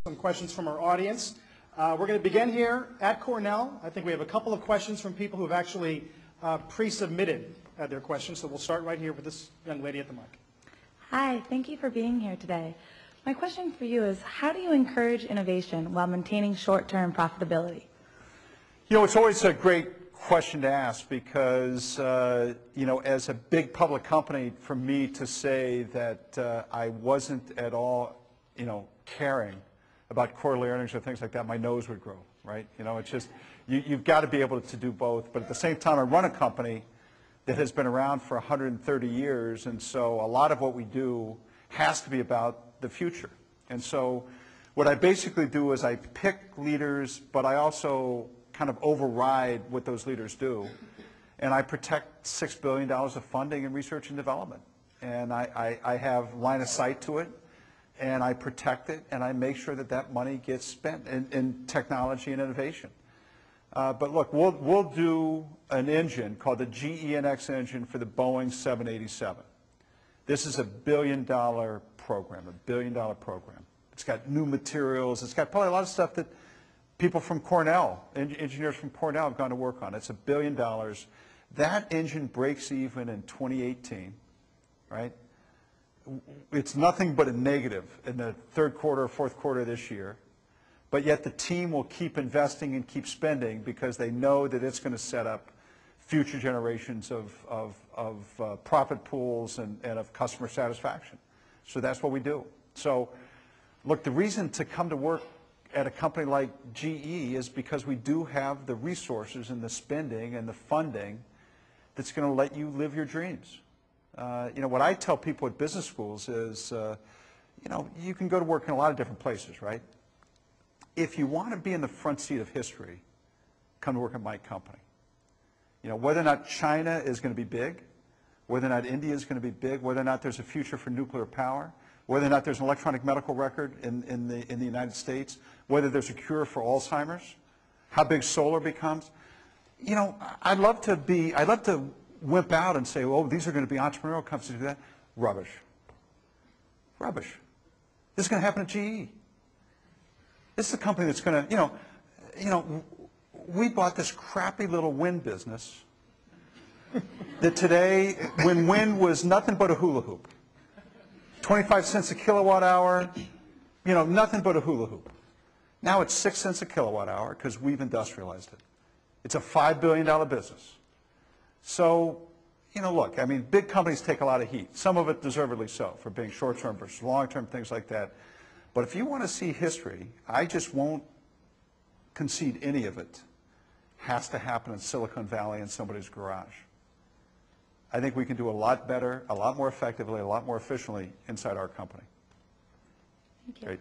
some questions from our audience. We're going to begin here at Cornell. I think we have a couple of questions from people who have actually pre-submitted their questions, so we'll start right here with this young lady at the mic. Hi, thank you for being here today. My question for you is, how do you encourage innovation while maintaining short-term profitability? You know, it's always a great question to ask because, you know, as a big public company, for me to say that I wasn't at all, you know, caring about quarterly earnings or things like that, my nose would grow, right? You know, it's just, you've got to be able to do both. But at the same time, I run a company that has been around for 130 years, and so a lot of what we do has to be about the future. And so what I basically do is I pick leaders, but I also kind of override what those leaders do. And I protect $6 billion of funding in research and development. And I have line of sight to it, and I protect it, and I make sure that that money gets spent in technology and innovation. But look, we'll do an engine called the GEnx engine for the Boeing 787. This is a $1 billion program, $1 billion program. It's got new materials. It's got probably a lot of stuff that people from Cornell, engineers from Cornell have gone to work on. It's $1 billion. That engine breaks even in 2018, right? It's nothing but a negative in the third quarter or fourth quarter this year. But yet the team will keep investing and keep spending because they know that it's going to set up future generations of profit pools and of customer satisfaction. So that's what we do. So look, the reason to come to work at a company like GE is because we do have the resources and the spending and the funding that's going to let you live your dreams. You know, what I tell people at business schools is, you know, you can go to work in a lot of different places, right? If you want to be in the front seat of history, come to work at my company. You know, whether or not China is going to be big, whether or not India is going to be big, whether or not there's a future for nuclear power, whether or not there's an electronic medical record in the United States, whether there's a cure for Alzheimer's, how big solar becomes. You know, I'd love to wimp out and say, oh, these are going to be entrepreneurial companies do that. Rubbish. Rubbish. This is going to happen at GE. This is a company that's going to, you know, we bought this crappy little wind business that today, when wind was nothing but a hula hoop, 25 cents a kilowatt hour, you know, nothing but a hula hoop. Now it's 6 cents a kilowatt hour because we've industrialized it. It's a $5 billion business. So, you know, look, I mean, big companies take a lot of heat. Some of it deservedly so for being short-term versus long-term, things like that. But if you want to see history, I just won't concede any of it has to happen in Silicon Valley in somebody's garage. I think we can do a lot better, a lot more effectively, a lot more efficiently inside our company. Thank you. Great.